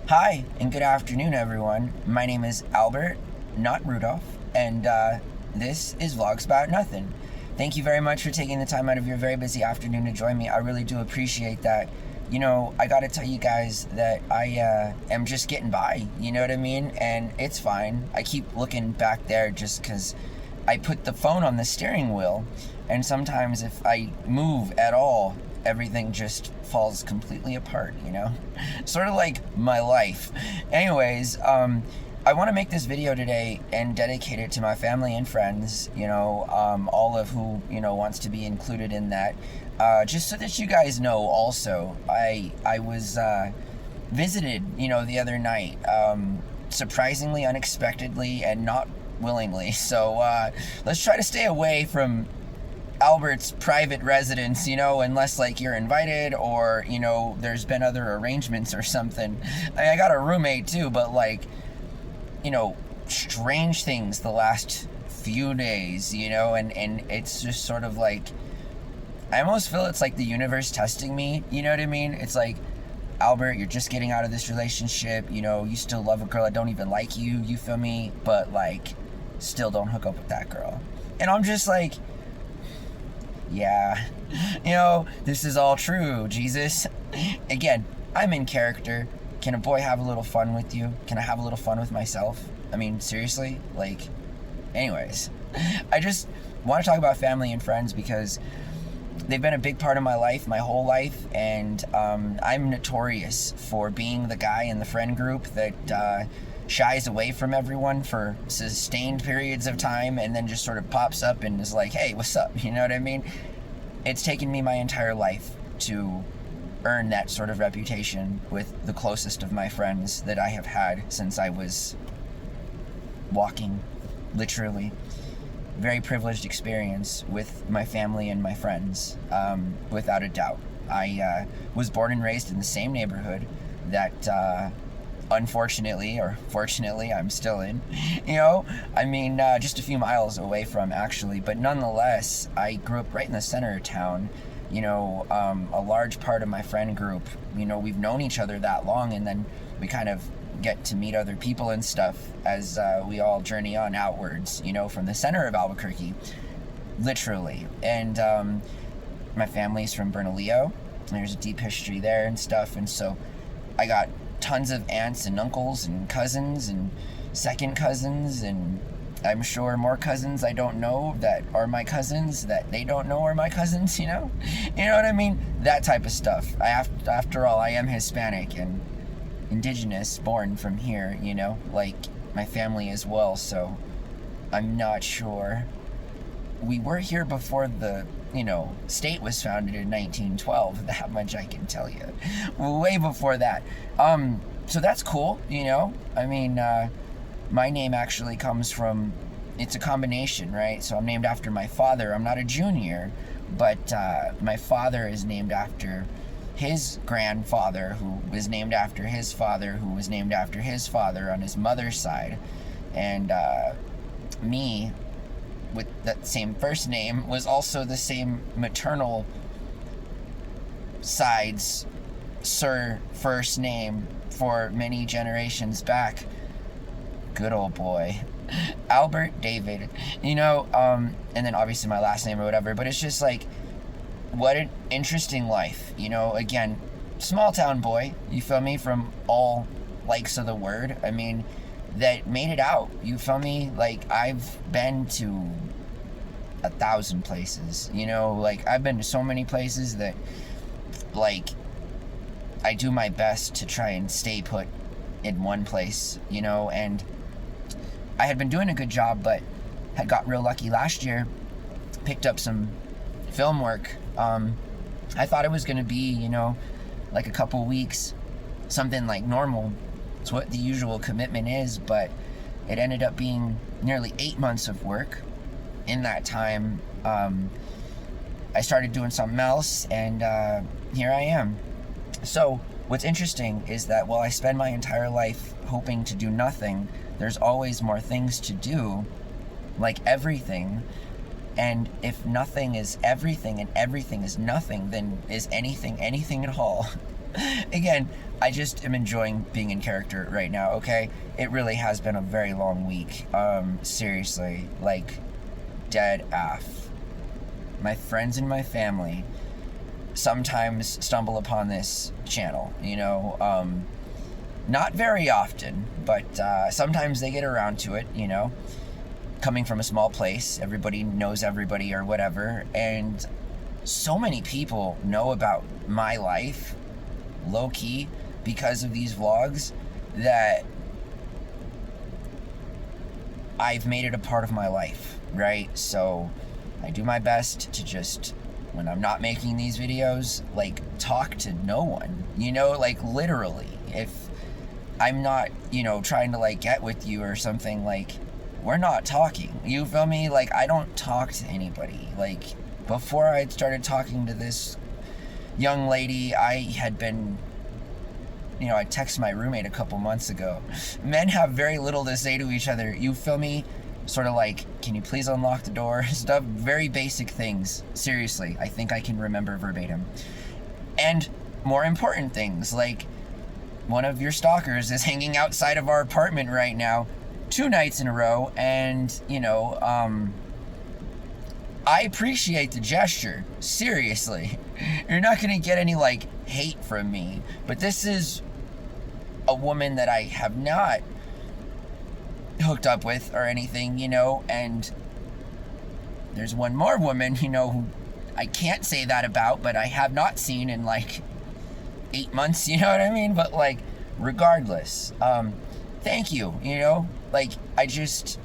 Hi, and good afternoon, everyone. My name is Albert, not Rudolph, and this is Vlogs About Nothing. Thank you very much for taking the time out of your very busy afternoon to join me. I really do appreciate that. You know, I gotta tell you guys that I am just getting by, you know what I mean? And it's fine. I keep looking back there just because I put the phone on the steering wheel, and sometimes if I move at all, everything just falls completely apart, you know? Sort of like my life. Anyways, I want to make this video today and dedicate it to my family and friends, you know, all of who, you know, wants to be included in that. Just so that you guys know also, I was visited, you know, the other night, surprisingly, unexpectedly, and not willingly. So let's try to stay away from Albert's private residence, you know, unless like you're invited or, you know, there's been other arrangements or something. I got a roommate too, but like, you know, strange things the last few days, you know, and it's just sort of like, I almost feel it's like the universe testing me, you know what I mean? It's like, Albert, you're just getting out of this relationship, you know, you still love a girl that don't even like you, you feel me? But like, still don't hook up with that girl. And I'm just like, yeah, you know, this is all true, Jesus. Again, I'm in character. Can a boy have a little fun with you? Can I have a little fun with myself? I mean, seriously? Like, anyways, I just want to talk about family and friends because they've been a big part of my life, my whole life, and I'm notorious for being the guy in the friend group that shies away from everyone for sustained periods of time and then just sort of pops up and is like, hey, what's up? You know what I mean? It's taken me my entire life to earn that sort of reputation with the closest of my friends that I have had since I was walking, literally. Very privileged experience with my family and my friends, without a doubt. I was born and raised in the same neighborhood that unfortunately or fortunately I'm still in, you know, I mean, just a few miles away from, actually, but nonetheless, I grew up right in the center of town. You know, a large part of my friend group, you know, we've known each other that long, and then we kind of get to meet other people and stuff as we all journey on outwards, you know, from the center of Albuquerque, literally. And my family's from Bernalillo. There's a deep history there and stuff, and so I got tons of aunts and uncles and cousins and second cousins, and I'm sure more cousins I don't know that are my cousins that they don't know are my cousins, you know? You know what I mean? That type of stuff. After all, I am Hispanic and indigenous, born from here, you know, like my family as well, so I'm not sure. We were here before the, you know, state was founded in 1912, that much I can tell you. Way before that. So that's cool, you know? I mean, my name actually comes from, it's a combination, right? So I'm named after my father. I'm not a junior, but my father is named after his grandfather, who was named after his father, who was named after his father on his mother's side. And me, with that same first name, was also the same maternal side's first name for many generations back. Good old boy. Albert David. You know, and then obviously my last name or whatever, but it's just like, what an interesting life, you know? Again, small town boy, you feel me, from all likes of the word. I mean, that made it out, you feel me? Like, I've been to 1,000 places, you know? Like, I've been to so many places that, like, I do my best to try and stay put in one place, you know? And I had been doing a good job, but had got real lucky last year, picked up some film work. I thought it was going to be, you know, like a couple weeks, something like normal. It's what the usual commitment is, but it ended up being nearly 8 months of work. In that time, I started doing something else, and here I am. So what's interesting is that while I spend my entire life hoping to do nothing, there's always more things to do, like everything. And if nothing is everything and everything is nothing, then is anything anything at all? Again, I just am enjoying being in character right now, okay? It really has been a very long week. Seriously, like, dead af. My friends and my family sometimes stumble upon this channel, not very often, but sometimes they get around to it, coming from a small place, everybody knows everybody or whatever, and so many people know about my life, low-key, because of these vlogs, that I've made it a part of my life, right? So I do my best to just, when I'm not making these videos, like, talk to no one, like, literally. If I'm not, trying to, like, get with you or something, like, we're not talking, you feel me? Like, I don't talk to anybody. Like, before I started talking to this young lady, I had been, I texted my roommate a couple months ago. Men have very little to say to each other, you feel me? Sort of like, can you please unlock the door? Stuff, very basic things. Seriously, I think I can remember verbatim. And more important things, like, one of your stalkers is hanging outside of our apartment right now 2 nights in a row, and, I appreciate the gesture. Seriously. You're not gonna get any, like, hate from me. But this is a woman that I have not hooked up with or anything, and there's one more woman, who I can't say that about, but I have not seen in, like, 8 months, you know what I mean? But, like, regardless, thank you, like, I just,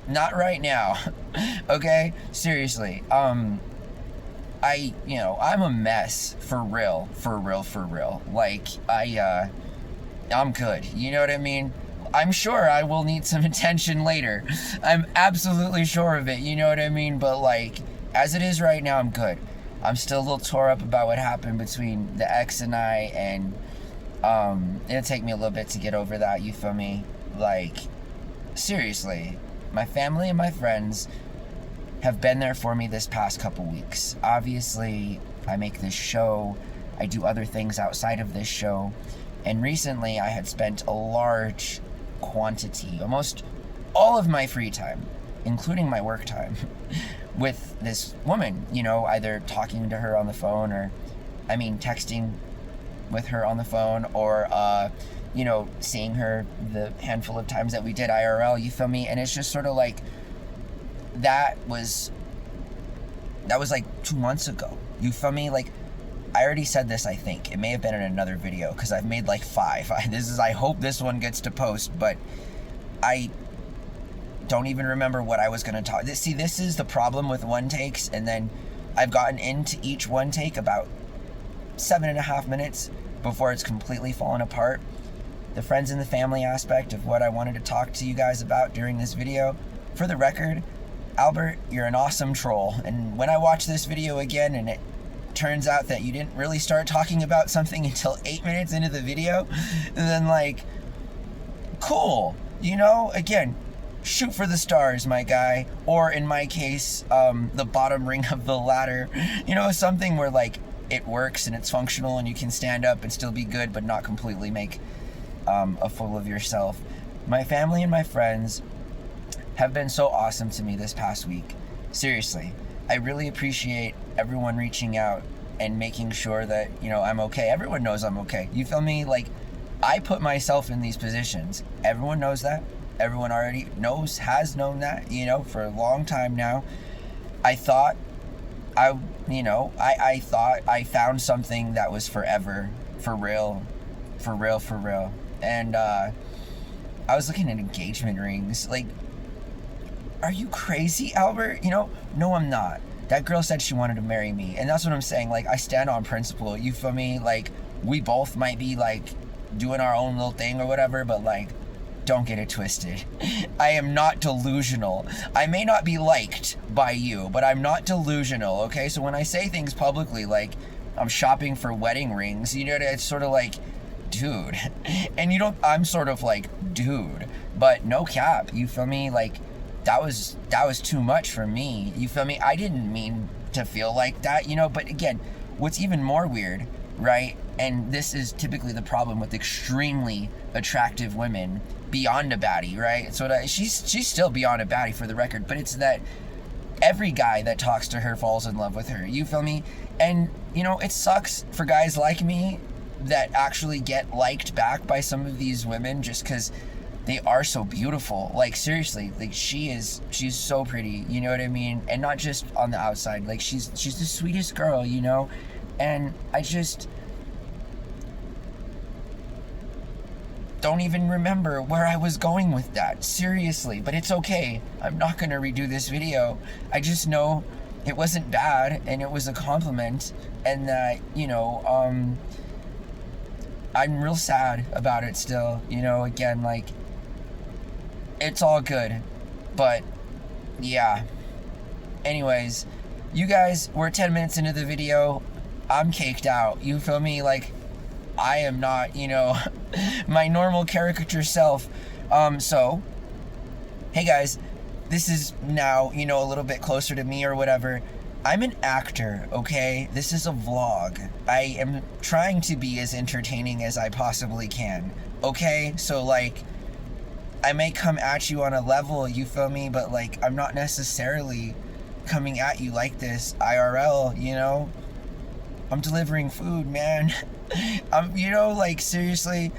not right now. Okay, seriously. I'm a mess, for real. Like, I'm good, you know what I mean? I'm sure I will need some attention later. I'm absolutely sure of it, you know what I mean? But, like, as it is right now, I'm good. I'm still a little tore up about what happened between the ex and I, and it'll take me a little bit to get over that, you feel me? Like, seriously, my family and my friends have been there for me this past couple weeks. Obviously, I make this show, I do other things outside of this show, and recently I had spent a large quantity, almost all of my free time, including my work time, with this woman, either talking to her on the phone or, texting with her on the phone, or, seeing her the handful of times that we did IRL, you feel me? And it's just sort of like, that was like 2 months ago, you feel me? Like, I already said this, I think. It may have been in another video, because I've made like 5. I hope this one gets to post, but I don't even remember what I was going to talk. See, this is the problem with one takes, and then I've gotten into each one take about 7.5 minutes before it's completely fallen apart. The friends and the family aspect of what I wanted to talk to you guys about during this video. For the record, Albert, you're an awesome troll. And when I watch this video again and it turns out that you didn't really start talking about something until 8 minutes into the video, then, like, cool. Again, shoot for the stars, my guy. Or in my case, the bottom ring of the ladder. Something where, like, it works and it's functional and you can stand up and still be good but not completely make a fool of yourself. My family and my friends have been so awesome to me this past week. Seriously, I really appreciate everyone reaching out and making sure that, I'm okay. Everyone knows I'm okay. You feel me? Like, I put myself in these positions. Everyone knows that. Everyone already has known that, for a long time now. I thought I thought I found something that was forever, for real. And I was looking at engagement rings. Like, are you crazy, Albert? No, I'm not. That girl said she wanted to marry me, and that's what I'm saying. Like, I stand on principle, you feel me? Like, we both might be, like, doing our own little thing or whatever, but, like, don't get it twisted. I am not delusional. I may not be liked by you, but I'm not delusional, okay? So when I say things publicly, like, I'm shopping for wedding rings, it's sort of like, dude. And I'm sort of like, dude. But no cap, you feel me? Like, that was too much for me, you feel me? I didn't mean to feel like that, but again, what's even more weird right? And this is typically the problem with extremely attractive women beyond a baddie, right? So she's still beyond a baddie for the record, but it's that every guy that talks to her falls in love with her. You feel me? And, you know, it sucks for guys like me that actually get liked back by some of these women just because they are so beautiful. Like, seriously, like, she's so pretty, you know what I mean? And not just on the outside. Like, she's the sweetest girl, you know? And I just don't even remember where I was going with that. Seriously, but it's okay. I'm not gonna redo this video. I just know it wasn't bad and it was a compliment, and that, you know, I'm real sad about it still, you know. Again, like, it's all good, but yeah. Anyways, you guys, we're 10 minutes into the video. I'm caked out, you feel me? Like, I am not, you know, my normal caricature self. So, hey guys, this is now, you know, a little bit closer to me or whatever. I'm an actor, okay? This is a vlog. I am trying to be as entertaining as I possibly can, okay? So, like, I may come at you on a level, you feel me? But, like, I'm not necessarily coming at you like this IRL, you know? I'm delivering food, man. You know, like, seriously,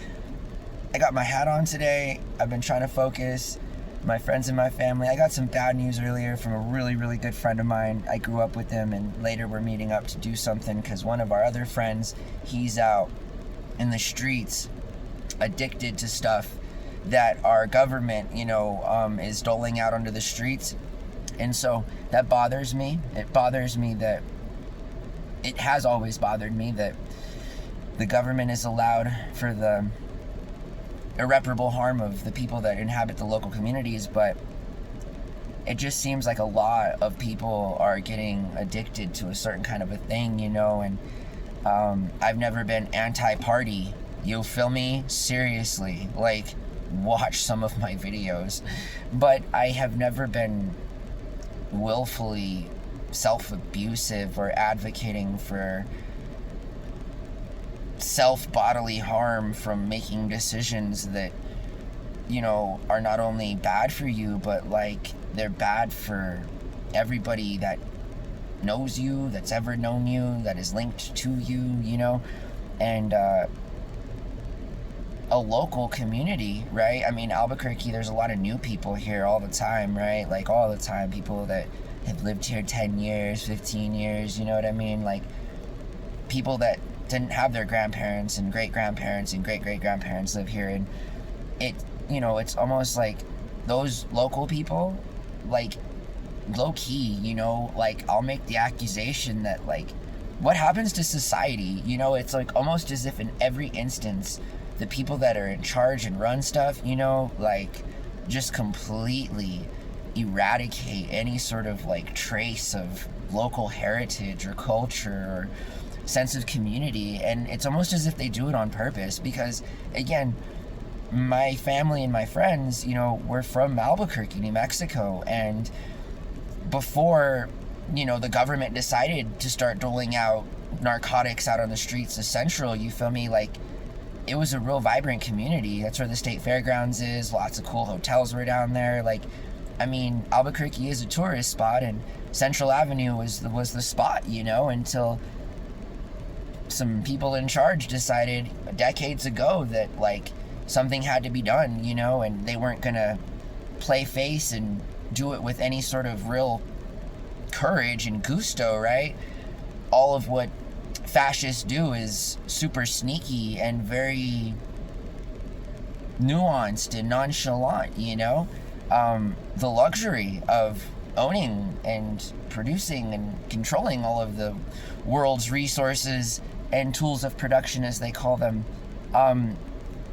I got my hat on today. I've been trying to focus. My friends and my family. I got some bad news earlier from a really, really good friend of mine. I grew up with him, and later we're meeting up to do something because one of our other friends, he's out in the streets addicted to stuff that our government, you know, is doling out onto the streets. And so that bothers me. It bothers me that it has always bothered me that the government is allowed for the irreparable harm of the people that inhabit the local communities, but it just seems like a lot of people are getting addicted to a certain kind of a thing, you know. And I've never been anti-party, you feel me? Seriously, like, watch some of my videos, but I have never been willfully self-abusive or advocating for self-bodily harm from making decisions that, you know, are not only bad for you, but, like, they're bad for everybody that knows you, that's ever known you, that is linked to you, you know. And a local community, right? I mean, Albuquerque, there's a lot of new people here all the time, right? Like, all the time, people that have lived here 10 years, 15 years, you know what I mean? Like, people that didn't have their grandparents and great-grandparents and great-great-grandparents live here. And it, you know, it's almost like those local people, like, low-key, you know, like, I'll make the accusation that, like, what happens to society, you know? It's like almost as if in every instance the people that are in charge and run stuff, you know, like, just completely eradicate any sort of, like, trace of local heritage or culture or sense of community. And it's almost as if they do it on purpose because, again, my family and my friends, you know, we're from Albuquerque, New Mexico, and before, you know, the government decided to start doling out narcotics out on the streets of Central, you feel me, like, it was a real vibrant community. That's where the state fairgrounds is. Lots of cool hotels were down there. Like, I mean, Albuquerque is a tourist spot, and Central Avenue was the spot, you know, until some people in charge decided decades ago that, like, something had to be done, you know, and they weren't gonna play face and do it with any sort of real courage and gusto, right? All of what fascists do is super sneaky and very nuanced and nonchalant, you know? The luxury of owning and producing and controlling all of the world's resources and tools of production, as they call them.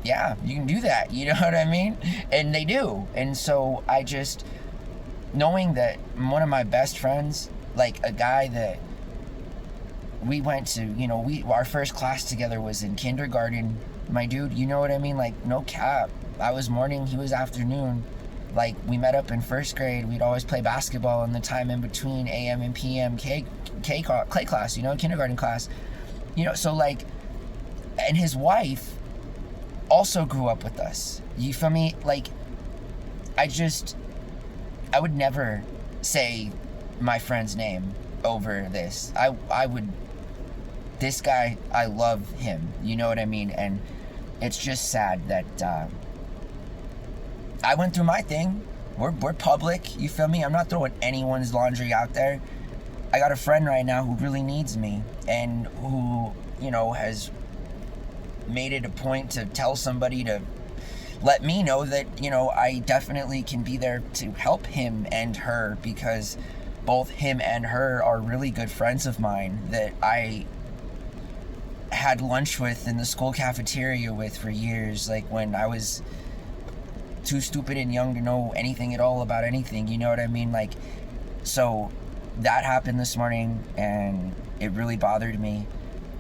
Yeah, you can do that, you know what I mean? And they do. And so I just, knowing that one of my best friends, like a guy that we went to, you know, our first class together was in kindergarten, my dude, you know what I mean? Like, no cap. I was morning, he was afternoon. Like, we met up in first grade. We'd always play basketball in the time in between AM and PM clay class, you know, kindergarten class. You know, so, like, And his wife also grew up with us. You feel me? Like, I would never say my friend's name over this. I would, this guy, I love him. You know what I mean? And it's just sad that I went through my thing. We're public. You feel me? I'm not throwing anyone's laundry out there. I got a friend right now who really needs me and who, you know, has made it a point to tell somebody to let me know that, you know, I definitely can be there to help him and her, because both him and her are really good friends of mine that I had lunch with in the school cafeteria with for years, like when I was too stupid and young to know anything at all about anything, you know what I mean? Like, so that happened this morning and it really bothered me.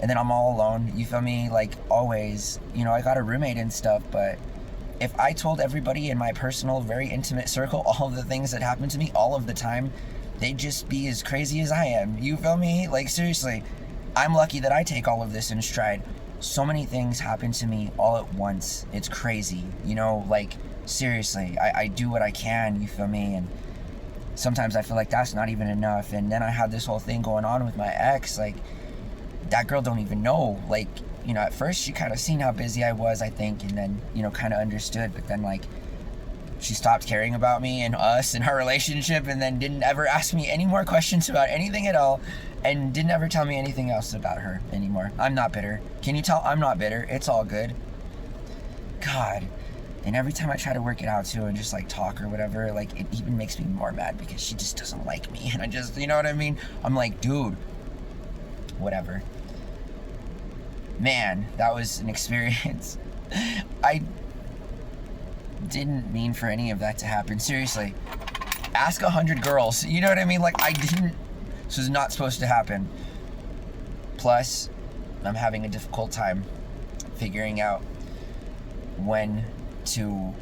And then I'm all alone, you feel me? Like, always, you know, I got a roommate and stuff, but if I told everybody in my personal, very intimate circle all of the things that happen to me all of the time, they'd just be as crazy as I am. You feel me? Like, seriously, I'm lucky that I take all of this in stride. So many things happen to me all at once. It's crazy, you know? Like, seriously, I do what I can, you feel me? And sometimes I feel like that's not even enough. And then I had this whole thing going on with my ex. Like, that girl don't even know. Like, you know, at first she kind of seen how busy I was, I think, and then, you know, kind of understood. But then, like, she stopped caring about me and us and our relationship, and then didn't ever ask me any more questions about anything at all, and didn't ever tell me anything else about her anymore. I'm not bitter. Can you tell? I'm not bitter. It's all good. God. And every time I try to work it out too and just like talk or whatever, like, it even makes me more mad because she just doesn't like me. And I just, you know what I mean? I'm like, dude, whatever. Man, that was an experience. I didn't mean for any of that to happen. Seriously. Ask 100 girls. You know what I mean? Like, I didn't. This was not supposed to happen. Plus, I'm having a difficult time figuring out when to,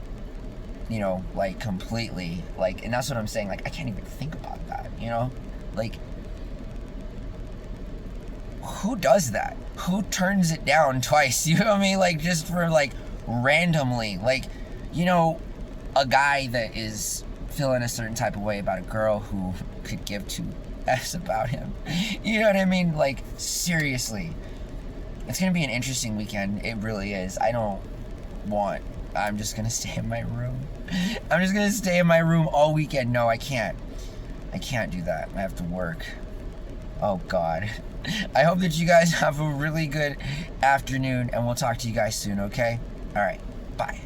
you know, like, completely, like, and that's what I'm saying. Like, I can't even think about that, you know? Like, who does that? Who turns it down twice? You know what I mean? Like, just for, like, randomly. Like, you know, a guy that is feeling a certain type of way about a girl who could give two F's about him. You know what I mean? Like, seriously. It's gonna be an interesting weekend. It really is. I'm just gonna stay in my room. I'm just gonna stay in my room all weekend. No, I can't. I can't do that. I have to work. Oh, God. I hope that you guys have a really good afternoon, and we'll talk to you guys soon, okay? All right. Bye.